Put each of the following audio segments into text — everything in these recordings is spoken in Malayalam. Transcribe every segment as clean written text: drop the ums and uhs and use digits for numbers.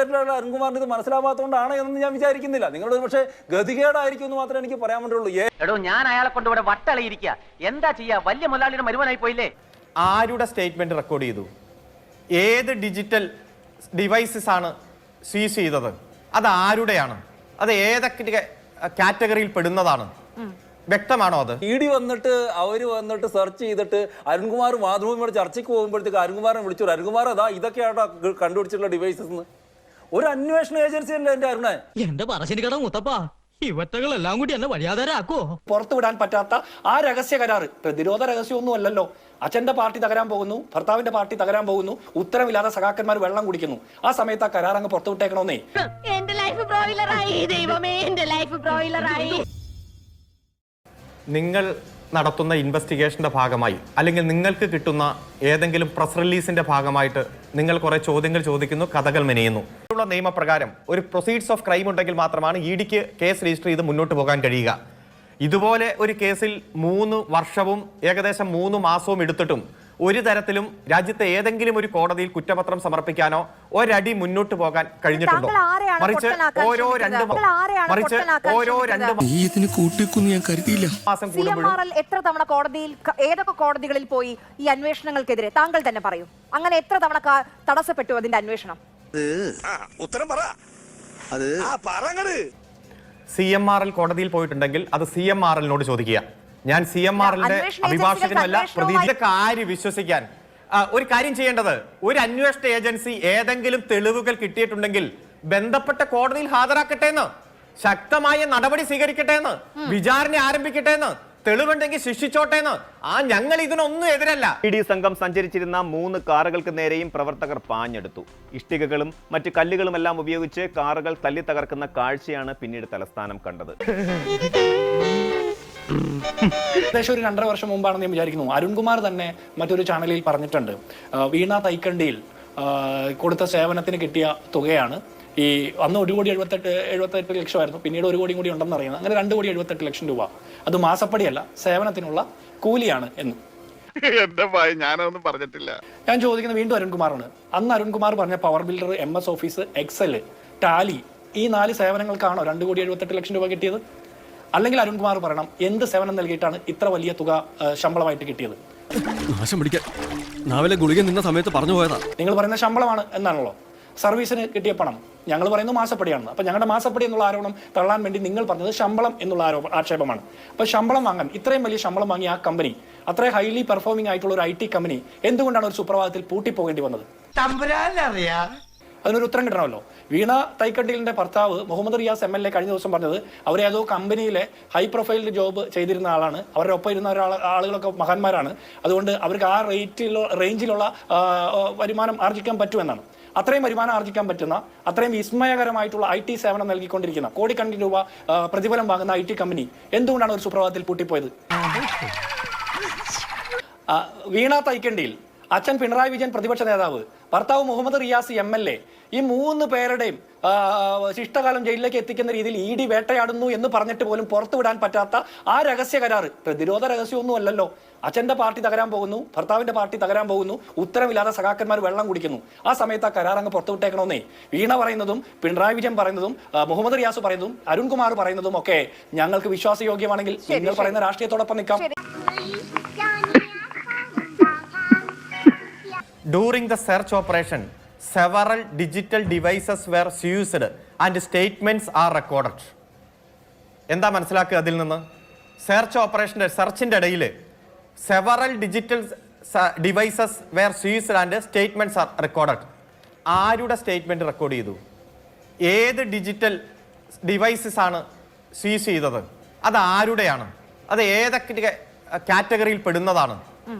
അരുൺകുമാറിന് ഇത് മനസ്സിലാവാത്തതുകൊണ്ടാണ് എന്ന് ഞാൻ വിചാരിക്കുന്നില്ല. നിങ്ങളുടെ പക്ഷേ ഗതികേടായിരിക്കും എന്ന് മാത്രമേ എനിക്ക് പറയാൻ പറ്റുള്ളൂ. എടോ ഞാൻ അയാളെ കൊണ്ട് ഇവിടെ വട്ടളയിരിക്കുക, എന്താ ചെയ്യാ, വലിയ മുതലാളിയുടെ മരുമനായി പോയില്ലേ. ആരുടെ സ്റ്റേറ്റ്മെന്റ് റെക്കോർഡ് ചെയ്തു, ഏത് ഡിജിറ്റൽ ഡിവൈസസ് ആണ് സീസ് ചെയ്തത്, അത് ആരുടെയാണ്, അത് ഏതൊക്കെ കാറ്റഗറിയിൽ പെടുന്നതാണ്, വ്യക്തമാണോ? അത് ഇഡി വന്നിട്ട് അവര് വന്നിട്ട് സെർച്ച് ചെയ്തിട്ട് അരുൺകുമാർ മാതൃഭൂമിയുടെ ചർച്ചയ്ക്ക് പോകുമ്പോഴത്തേക്ക് അരുൺകുമാറിനെ വിളിച്ചു, അരുൺകുമാർ അതാ ഇതൊക്കെയാണ് കണ്ടുപിടിച്ചിട്ടുള്ള ഡിവൈസസ് എന്ന്. ഒരു അന്വേഷണ ഏജൻസി അല്ലേ എന്റെ അരുണേ. എന്റെ പറശ്ശിനിക്കട മുത്തപ്പ, ഇവറ്റകളെല്ലാം കൂടി എന്നെ വഴിയാധാരാക്കോ. പുറത്തുവിടാൻ പറ്റാത്ത ആ രഹസ്യ കരാറ് പ്രതിരോധ രഹസ്യമൊന്നും അല്ലല്ലോ. അച്ഛന്റെ പാർട്ടി തകരാൻ പോകുന്നു, ഭർത്താവിന്റെ പാർട്ടി തകരാൻ പോകുന്നു, ഉത്തരവില്ലാതെ സഖാക്കന്മാർ വെള്ളം കുടിക്കുന്നു. ആ സമയത്ത് ആ കരാർ അങ്ങ് പുറത്തുവിട്ടേക്കണമെന്നേ. എന്റെ ലൈഫ് ബ്രോയിലറായി ദൈവമേ, എന്റെ ലൈഫ് ബ്രോയിലറായി. നിങ്ങൾ നടത്തുന്ന ഇൻവെസ്റ്റിഗേഷന്റെ ഭാഗമായി അല്ലെങ്കിൽ നിങ്ങൾക്ക് കിട്ടുന്ന ഏതെങ്കിലും പ്രസ് റിലീസിന്റെ ഭാഗമായിട്ട് നിങ്ങൾ കുറെ ചോദ്യങ്ങൾ ചോദിക്കുന്നു, കഥകൾ മെനയുന്നു. നിയമപ്രകാരം ഒരു പ്രൊസീഡ്സ് ഓഫ് ക്രൈം ഉണ്ടെങ്കിൽ മാത്രമാണ് ഇഡിക്ക് കേസ് രജിസ്റ്റർ ചെയ്ത് മുന്നോട്ട് പോകാൻ കഴിയുക. ഇതുപോലെ ഒരു കേസിൽ 3 വർഷവും ഏകദേശം 3 മാസവും എടുത്തിട്ടും ഒരു തരത്തിലും രാജ്യത്തെ ഏതെങ്കിലും ഒരു കോടതിയിൽ കുറ്റപത്രം സമർപ്പിക്കാനോ ഒരടി മുന്നോട്ട് പോകാൻ കഴിഞ്ഞിട്ടുണ്ടോ? മറിച്ച് ഓരോ 2 മാസം കൂടുമ്പോഴും എത്ര തവണ കോടതിയിൽ, ഏതൊക്കെ കോടതികളിൽ പോയി ഈ അന്വേഷണങ്ങൾക്കെതിരെ താങ്കൾ തന്നെ പറയും, അങ്ങനെ എത്ര തവണ തടസ്സപ്പെട്ടു അതിന്റെ അന്വേഷണം? ഉത്തരം പറ. അത് CMRL കോടതിയിൽ പോയിട്ടുണ്ടെങ്കിൽ അത് CMRLനോട് ചോദിക്കുക. ഞാൻ CMRLന്റെ അഭിഭാഷകനല്ല, പ്രതിക്ക് ആര് വിശ്വസിക്കാൻ? ഒരു കാര്യം ചെയ്യേണ്ടത്, ഒരു അന്വേഷണ ഏജൻസി ഏതെങ്കിലും തെളിവുകൾ കിട്ടിയിട്ടുണ്ടെങ്കിൽ ബന്ധപ്പെട്ട കോടതിയിൽ ഹാജരാക്കട്ടെ എന്ന്, ശക്തമായ നടപടി സ്വീകരിക്കട്ടെ എന്ന്, വിചാരണ ആരംഭിക്കട്ടെ എന്ന്, തെളിവുണ്ടെങ്കിൽ ശിക്ഷിച്ചോട്ടെ എന്ന്. ഞങ്ങൾ ഇതിനൊന്നും എതിരല്ല. ഇഡി സംഘം സഞ്ചരിച്ചിരുന്ന 3 കാറുകൾക്ക് നേരെയും പ്രവർത്തകർ പാഞ്ഞെടുത്തു. ഇഷ്ടികകളും മറ്റു കല്ലുകളുമെല്ലാം ഉപയോഗിച്ച് കാറുകൾ തല്ലി തകർക്കുന്ന കാഴ്ചയാണ് പിന്നീട് തലസ്ഥാനം കണ്ടത്. ഏകദേശം ഒരു 2.5 വർഷം മുമ്പാണെന്ന് ഞാൻ വിചാരിക്കുന്നു, അരുൺകുമാർ തന്നെ മറ്റൊരു ചാനലിൽ പറഞ്ഞിട്ടുണ്ട്, വീണ തൈക്കണ്ടിയിൽ കൊടുത്ത സേവനത്തിന് കിട്ടിയ തുകയാണ് ഈ അന്ന് 1,78 ലക്ഷമായിരുന്നു, പിന്നീട് 1 കോടി കൂടി ഉണ്ടെന്ന് അറിയുന്നത്. അങ്ങനെ 2,78 ലക്ഷം രൂപ. അത് മാസപ്പടിയല്ല, സേവനത്തിനുള്ള കൂലിയാണ് എന്ന്. ഞാനൊന്നും പറഞ്ഞിട്ടില്ല. ഞാൻ ചോദിക്കുന്നത് വീണ്ടും അരുൺകുമാറാണ്. അന്ന് അരുൺകുമാർ പറഞ്ഞ power builder, MS Office, Excel, Tally, ഈ 4 സേവനങ്ങൾക്കാണോ 2,78 ലക്ഷം രൂപ കിട്ടിയത്? അല്ലെങ്കിൽ അരുൺകുമാർ പറയണം എന്ത് സേവനം നൽകിയിട്ടാണ് ഇത്ര വലിയ തുക ശമ്പളമായിട്ട് കിട്ടിയത്? ഗുളിക നിന്ന സമയത്ത് പറഞ്ഞു പോയതാ. നിങ്ങൾ പറയുന്ന ശമ്പളമാണ് എന്നാണല്ലോ. സർവീസിന് കിട്ടിയ പണം ഞങ്ങൾ പറയുന്നു മാസപ്പടിയാണെന്ന്. അപ്പൊ ഞങ്ങളുടെ മാസപ്പടി എന്നുള്ള ആരോപണം തള്ളാൻ വേണ്ടി നിങ്ങൾ പറഞ്ഞത് ശമ്പളം എന്നുള്ള ആക്ഷേപമാണ്. അപ്പൊ ശമ്പളം വാങ്ങാൻ, ഇത്രയും വലിയ ശമ്പളം വാങ്ങിയ ആ കമ്പനി, അത്രയും ഹൈലി പെർഫോമിംഗ് ആയിട്ടുള്ള ഒരു IT കമ്പനി എന്തുകൊണ്ടാണ് ഒരു സുപ്രഭാതത്തിൽ പൂട്ടിപ്പോകേണ്ടി വന്നത്? അതിനൊരു ഉത്തരം കിട്ടണമല്ലോ. വീണ തൈക്കണ്ടിലിന്റെ ഭർത്താവ് മുഹമ്മദ് റിയാസ് MLA കഴിഞ്ഞ ദിവസം പറഞ്ഞത് അവർ ഏതോ കമ്പനിയിലെ ഹൈ പ്രൊഫൈൽ ജോബ് ചെയ്തിരുന്ന ആളാണ്, അവരുടെ ഒപ്പം ഇരുന്ന ആളുകളൊക്കെ മഹാന്മാരാണ്, അതുകൊണ്ട് അവർക്ക് ആ റേഞ്ചിലുള്ള വരുമാനം ആർജിക്കാൻ പറ്റുമെന്നാണ്. അത്രയും വരുമാനം ആർജിക്കാൻ പറ്റുന്ന, അത്രയും വിസ്മയകരമായിട്ടുള്ള IT സേവനം നൽകിക്കൊണ്ടിരിക്കുന്ന, കോടിക്കണക്കിന് രൂപ പ്രതിഫലം വാങ്ങുന്ന IT കമ്പനി എന്തുകൊണ്ടാണ് ഒരു സുപ്രഭാതത്തിൽ പൂട്ടിപ്പോയത്? വീണ തൈക്കണ്ടിയിൽ അച്ഛൻ പിണറായി വിജയൻ പ്രതിപക്ഷ നേതാവ്, ഭർത്താവ് മുഹമ്മദ് റിയാസ് MLA, ഈ 3 പേരുടെയും ശിഷ്ടകാലം ജയിലിലേക്ക് എത്തിക്കുന്ന രീതിയിൽ ED വേട്ടയാടുന്നു എന്ന് പറഞ്ഞിട്ട് പോലും പുറത്തുവിടാൻ പറ്റാത്ത ആ രഹസ്യ കരാറ് പ്രതിരോധ രഹസ്യമൊന്നും അല്ലല്ലോ. അച്ഛന്റെ പാർട്ടി തകരാൻ പോകുന്നു, ഭർത്താവിന്റെ പാർട്ടി തകരാൻ പോകുന്നു, ഉത്തരവില്ലാതെ സഖാക്കന്മാർ വെള്ളം കുടിക്കുന്നു. ആ സമയത്ത് ആ കരാർ അങ്ങ് പുറത്തുവിട്ടേക്കണമെന്നേ. വീണ പറയുന്നതും പിണറായി വിജയൻ പറയുന്നതും മുഹമ്മദ് റിയാസ് പറയുന്നതും അരുൺകുമാർ പറയുന്നതും ഒക്കെ ഞങ്ങൾക്ക് വിശ്വാസയോഗ്യമാണെങ്കിൽ നിങ്ങൾ പറയുന്ന രാഷ്ട്രീയത്തോടൊപ്പം നിൽക്കാം. During the search operation, several digital devices were seized and statements are recorded. എന്താ മനസ്സിലാക്കുക അതിൽ നിന്ന്? സെർച്ചിന്റെ ഇടയിൽ several digital devices were seized and statements are recorded. ആരുടെ സ്റ്റേറ്റ്മെന്റ് റെക്കോർഡ് ചെയ്തു, ഏത് ഡിജിറ്റൽ ഡിവൈസസ് ആണ് സീസ് ചെയ്തത്, അത് ആരുടെയാണ്, അത് ഏതൊക്കെ കാറ്റഗറിയിൽ പെടുന്നതാണ്,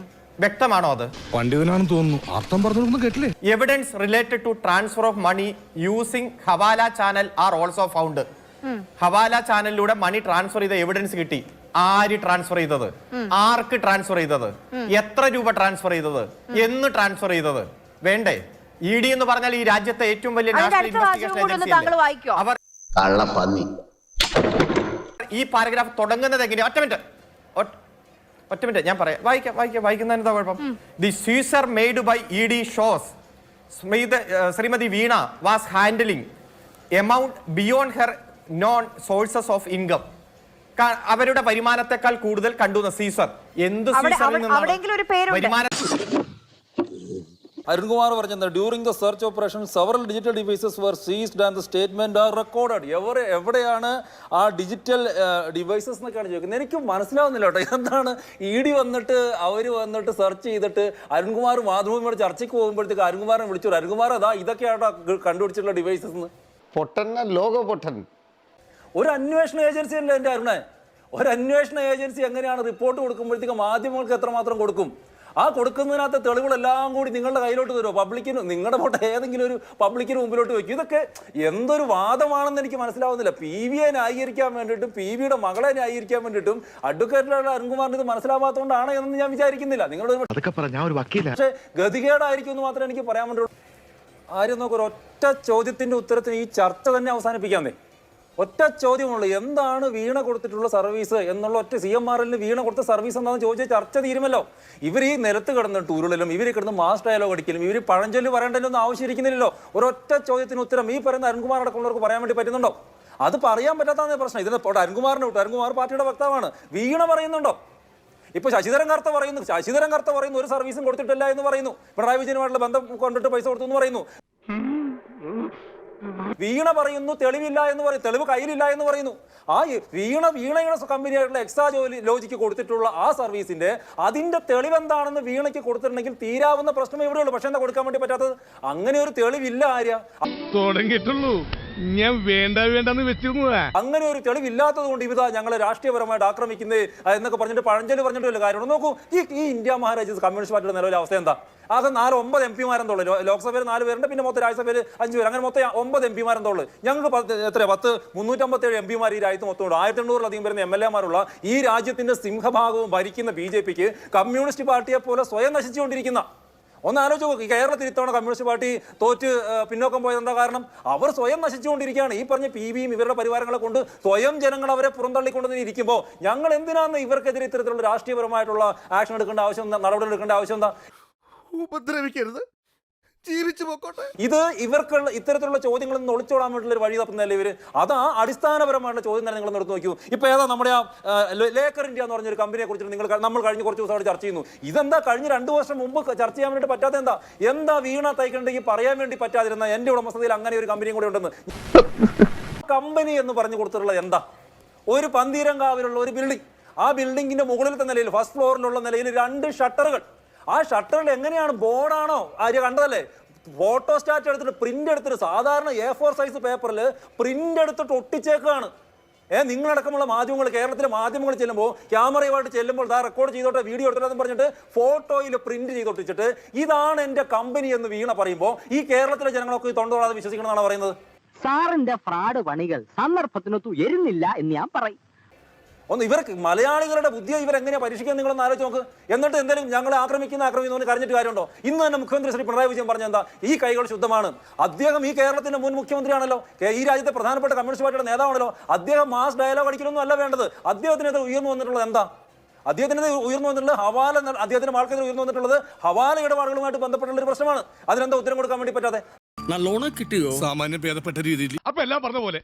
വ്യക്തമാണോ? അത് പണ്ഡിതനാണെന്ന് തോന്നുന്നു, അർത്ഥം പറഞ്ഞൊന്നും കേട്ടില്ലേ? Evidence related to transfer of money using hawala channel are also found. Hawala ചാനലിലൂടെ മണി ട്രാൻസ്ഫർ ചെയ്ത എവിഡൻസ് കിട്ടി. ആര് ട്രാൻസ്ഫർ ചെയ്തത്, ആർക്ക് ട്രാൻസ്ഫർ ചെയ്തത്, എത്ര രൂപ ട്രാൻസ്ഫർ ചെയ്തത്, എന്ന് ട്രാൻസ്ഫർ ചെയ്തത് വേണ്ടേ? ED എന്ന് പറഞ്ഞാൽ ഈ രാജ്യത്തെ ഏറ്റവും വലിയ നാഷണൽ ഇൻവെസ്റ്റിഗേഷൻ ഏജൻസി. അവർ ഈ പാരഗ്രാഫ് തുടങ്ങുന്നത് എങ്ങനെയാ? ഒറ്റ മിനിറ്റ് ഞാൻ പറയാം, വായിക്കുന്നതിന് എന്താ കുഴപ്പം? The seizure made by ED shows Shrimati Veena was handling amount beyond her known sources of income, അവരുടെ വരുമാനത്തെക്കാൾ കൂടുതൽ കണ്ടു സീസർ. എന്ത് അവിടെയെങ്കിലും ഒരു പേരുണ്ട്. വരുമാനം അരുൺകുമാർ പറഞ്ഞത് during the search operation several digital devices were seized and the statement are recorded. എവിടെയാണ് ആ ഡിജിറ്റൽ ഡിവൈസസ് എന്നൊക്കെയാണ് ചോദിക്കുന്നത്. എനിക്ക് മനസ്സിലാവുന്നില്ല കേട്ടോ. എന്താണ് ഇ.ഡി വന്നിട്ട് അവർ വന്നിട്ട് സെർച്ച് ചെയ്തിട്ട് അരുൺകുമാർ മാതൃഭൂമിയുടെ ചർച്ചയ്ക്ക് പോകുമ്പോഴത്തേക്ക് അരുൺകുമാറിനെ വിളിച്ചു, അരുൺകുമാർ അതാ ഇതൊക്കെയാണോ കണ്ടുപിടിച്ചിട്ടുള്ള ഡിവൈസസ് എന്ന്. പൊട്ടന്ന ലോക പൊട്ടൻ. ഒരു അന്വേഷണ ഏജൻസി അല്ല എൻ്റെ അരുണെ. ഒരു അന്വേഷണ ഏജൻസി എങ്ങനെയാണ് റിപ്പോർട്ട് കൊടുക്കുമ്പോഴത്തേക്ക് മാധ്യമങ്ങൾക്ക് എത്രമാത്രം കൊടുക്കും? ആ കൊടുക്കുന്നതിനകത്ത് തെളിവുകളെല്ലാം കൂടി നിങ്ങളുടെ കയ്യിലോട്ട് തരുമോ? പബ്ലിക്കിന് നിങ്ങളുടെ ഫോട്ടോ ഏതെങ്കിലും ഒരു പബ്ലിക്കിന് മുമ്പിലോട്ട് വെക്കും. ഇതൊക്കെ എന്തൊരു വാദമാണെന്ന് എനിക്ക് മനസ്സിലാവുന്നില്ല. PV ന്യായീകരിക്കാൻ വേണ്ടിയിട്ടും PV മകളെ ന്യായീകരിക്കാൻ വേണ്ടിയിട്ടും അഡ്വക്കേറ്റിലുള്ള അരുൺകുമാറിന് ഇത് മനസ്സിലാവാത്തതുകൊണ്ടാണ് എന്ന് ഞാൻ വിചാരിക്കുന്നില്ല. നിങ്ങളുടെ പക്ഷേ ഗതികേടായിരിക്കും എന്ന് മാത്രമേ എനിക്ക് പറയാൻ വേണ്ടിയുള്ളൂ. ആരും നോക്കൊരു ഒറ്റ ചോദ്യത്തിന്റെ ഉത്തരത്തിന് ഈ ചർച്ച തന്നെ അവസാനിപ്പിക്കാന്നേ. ഒറ്റ ചോദ്യമുള്ളൂ, എന്താണ് വീണ കൊടുത്തിട്ടുള്ള സർവീസ് എന്നുള്ള ഒറ്റ CMRL വീണ കൊടുത്ത സർവീസ് എന്താണെന്ന് ചോദിച്ചാൽ ചർച്ച തീരുമല്ലോ. ഇവർ ഈ നിലത്ത് കിടന്നിട്ട് ഉരുളലും ഇവർ കിടന്ന് മാസ് ഡയലോഗ് അടിക്കലും ഇവർ പഴഞ്ചൊല്ലി പറയേണ്ടതൊന്നും ആവശ്യമിരിക്കുന്നില്ലല്ലോ. ഒരൊറ്റ ചോദ്യത്തിന് ഉത്തരം ഈ പറയുന്ന അരുൺകുമാർ അടക്കമുള്ളവർക്ക് പറയാൻ വേണ്ടി പറ്റുന്നുണ്ടോ? അത് പറയാൻ പറ്റാത്തതാണ് പ്രശ്നം. ഇതിന് അരുൺകുമാറിനെ വിട്ടു. അരുൺകുമാർ പാർട്ടിയുടെ വക്താവാണ്. വീണ പറയുന്നുണ്ടോ? ഇപ്പൊ ശശിധരൻ കർത്ത പറയുന്നു ഒരു സർവീസും കൊടുത്തിട്ടില്ല എന്ന് പറയുന്നു. പിണറായി വിജയനുമായിട്ടുള്ള ബന്ധം കൊണ്ടിട്ട് പൈസ കൊടുത്തു എന്ന് പറയുന്നു. വീണ പറയുന്നു തെളിവില്ല എന്ന് പറയും, തെളിവ് കയ്യിലില്ല എന്ന് പറയുന്നു. ആ വീണയുടെ കമ്പനിയായിട്ടുള്ള എക്സാ ലോജിക്ക് കൊടുത്തിട്ടുള്ള ആ സർവീസിന്റെ അതിന്റെ തെളിവെന്താണെന്ന് വീണയ്ക്ക് കൊടുത്തിട്ടുണ്ടെങ്കിൽ തീരാവുന്ന പ്രശ്നം എവിടെയുള്ളൂ. പക്ഷെ എന്താ കൊടുക്കാൻ വേണ്ടി പറ്റാത്തത്? അങ്ങനെ ഒരു തെളിവില്ല. തുടങ്ങിയിട്ടുള്ളൂ, ഞാൻ വേണ്ടെന്ന് വെച്ചിരുന്നതാ. അങ്ങനെ ഒരു തെളിവില്ലാത്തത് കൊണ്ട് ഇവതാ ഞങ്ങളെ രാഷ്ട്രീയപരമായിട്ട് ആക്രമിക്കുന്നത് എന്നൊക്കെ പറഞ്ഞിട്ട് പഴഞ്ചൊല്ലി പറഞ്ഞിട്ട് വല്ല കാര്യമുണ്ട്? നോക്കൂ, ഈ ഇന്ത്യ മഹാരാജ്യത്ത് കമ്മ്യൂണിസ്റ്റ് പാർട്ടിയുടെ നിലവിലെ അവസ്ഥ എന്താ? ആകെ 9 MP ലോക്സഭയിൽ 4 പേരുണ്ട്, പിന്നെ മൊത്തം രാജ്യസഭയിൽ 5 പേര്, അങ്ങനെ മൊത്തം 9 MP ഞങ്ങൾക്ക് എത്ര 337 MP ഈ രാജ്യത്ത് മൊത്തം ഉണ്ട്. 1800-ലധികം വരുന്ന MLA ഈ രാജ്യത്തിന്റെ സിംഹഭാഗവും ഭരിക്കുന്ന BJPക്ക് കമ്മ്യൂണിസ്റ്റ് പാർട്ടിയെ പോലെ സ്വയം നശിച്ചുകൊണ്ടിരിക്കുന്ന ഒന്ന് ആലോചിച്ച് നോക്ക്. കേരളത്തിൽ ഇത്തവണ കമ്മ്യൂണിസ്റ്റ് പാർട്ടി തോറ്റ് പിന്നോക്കം പോയത് എന്താ കാരണം? അവർ സ്വയം നശിച്ചുകൊണ്ടിരിക്കുകയാണ്. ഈ പറഞ്ഞ PVയും ഇവരുടെ പരിവാരങ്ങളെ കൊണ്ട് സ്വയം ജനങ്ങൾ അവരെ പുറന്തള്ളിക്കൊണ്ടു ഇരിക്കുമ്പോൾ ഞങ്ങൾ എന്തിനാണ് ഇവർക്കെതിരെ ഇത്തരത്തിലുള്ള രാഷ്ട്രീയപരമായിട്ടുള്ള ആക്ഷൻ എടുക്കേണ്ട ആവശ്യം എന്താ? നടപടി എടുക്കേണ്ട ആവശ്യം എന്താ? ഉപദ്രവിക്കരുത്, ജീവിച്ചു പോക്കോട്ടെ. ഇത് ഇവർക്കുള്ള ഇത്തരത്തിലുള്ള ചോദ്യങ്ങളിൽ നിന്ന് ഒളിച്ചോടാൻ വേണ്ടിയുള്ള ഒരു വഴി തപ്പുന്നല്ലേ ഇവര്? അതാ അടിസ്ഥാനപരമായിട്ടുള്ള ചോദ്യം തന്നെ നിങ്ങൾ എടുത്ത് നോക്കൂ. ഇപ്പൊ ഏതാ നമ്മുടെ ലേക്കർ ഇന്ത്യ എന്ന് പറഞ്ഞൊരു കമ്പനിയെ കുറിച്ചിട്ട് നമ്മൾ കഴിഞ്ഞ കുറച്ച് ദിവസമായിട്ട് ചർച്ച ചെയ്യുന്നു. ഇതെന്താ കഴിഞ്ഞ 2 വർഷം മുമ്പ് ചർച്ച ചെയ്യാൻ വേണ്ടിയിട്ട് പറ്റാത്ത എന്താ വീണ തൈക്കണ്ടെങ്കിൽ പറയാൻ വേണ്ടി പറ്റാതിരുന്ന എന്റെ ഉടമസ്ഥതയിൽ അങ്ങനെ ഒരു കമ്പനിയും കൂടെ ഉണ്ടെന്ന്. കമ്പനി എന്ന് പറഞ്ഞു കൊടുത്തിട്ടുള്ളത് എന്താ? ഒരു പന്തീരങ്കാവിലുള്ള ഒരു ബിൽഡിംഗ്, ആ ബിൽഡിങ്ങിന്റെ മുകളിലത്തെ നിലയിൽ ഫസ്റ്റ് ഫ്ലോറിലുള്ള നിലയിൽ 2 ഷട്ടറുകൾ. ആ ഷട്ടറിൽ എങ്ങനെയാണ്? ബോർഡാണോ? ആര്യ കണ്ടതല്ലേ? ഫോട്ടോസ്റ്റാറ്റ് എടുത്തിട്ട് പ്രിന്റ് എടുത്തിട്ട് സാധാരണ A4 സൈസ് പേപ്പറിൽ പ്രിന്റ് എടുത്തിട്ട് ഒട്ടിച്ചേക്കാണ്. നിങ്ങളടക്കമുള്ള മാധ്യമങ്ങൾ, കേരളത്തിലെ മാധ്യമങ്ങൾ ചെല്ലുമ്പോൾ ക്യാമറയുമായിട്ട് ചെല്ലുമ്പോൾ റെക്കോർഡ് ചെയ്തോട്ടെ, വീഡിയോ എടുത്തിട്ടെന്ന് പറഞ്ഞിട്ട് ഫോട്ടോയിൽ പ്രിന്റ് ചെയ്തൊട്ടിച്ചിട്ട് ഇതാണ് എന്റെ കമ്പനി എന്ന് വീണ പറയുമ്പോൾ ഈ കേരളത്തിലെ ജനങ്ങളൊക്കെ തൊണ്ടോടാതെ വിശ്വസിക്കണമെന്നാണ് പറയുന്നത്. സാറിന്റെ ഫ്രോഡ് പണികൾ സന്ദർഭത്തിനൊത്തു എരുന്നില്ല എന്ന് ഞാൻ പറയും. ഇവർക്ക് മലയാളികളുടെ ബുദ്ധിയെ ഇവരെങ്ങനെയാ പരീക്ഷിക്കാൻ നിങ്ങളൊന്ന് ആലോചിച്ച് നോക്ക്. എന്നിട്ട് എന്തെങ്കിലും ഞങ്ങളെ ആക്രമിക്കുന്ന കരഞ്ഞിട്ട് കാര്യമുണ്ടോ? ഇന്ന് തന്നെ മുഖ്യമന്ത്രി ശ്രീ പിണറായി വിജയൻ പറഞ്ഞ എന്താ? ഈ കൈകൾ ശുദ്ധമാണ്. അദ്ദേഹം ഈ കേരളത്തിന്റെ മുൻ മുഖ്യമന്ത്രിയാണല്ലോ, ഈ രാജ്യത്തെ പ്രധാനപ്പെട്ട കമ്മ്യൂണിസ്റ്റ് പാർട്ടിയുടെ നേതാവാണല്ലോ. അദ്ദേഹം മാസ് ഡയലോഗ് അടിക്കലൊന്നും അല്ല വേണ്ടത്. അദ്ദേഹത്തിനെതിരെ ഉയർന്നു വന്നിട്ടുള്ളത് എന്താ? അദ്ദേഹത്തിനെതിരെ ഉയർന്നു വന്നിട്ടുള്ളത് ഹവാല, അദ്ദേഹത്തിന്റെ ആൾക്കെതിരെ ഉയർന്നു വന്നിട്ടുള്ളത് ഹവാല ഇടപാടുകളുമായിട്ട് ബന്ധപ്പെട്ടുള്ള ഒരു പ്രശ്നമാണ്. അതിനെന്താ ഉത്തരം കൊടുക്കാൻ വേണ്ടി പറ്റാതെ? നല്ലോണം കിട്ടിയോ? സാമാന്യം ഭേദപ്പെട്ട രീതിയിൽ. അപ്പൊ എല്ലാം പറഞ്ഞ പോലെ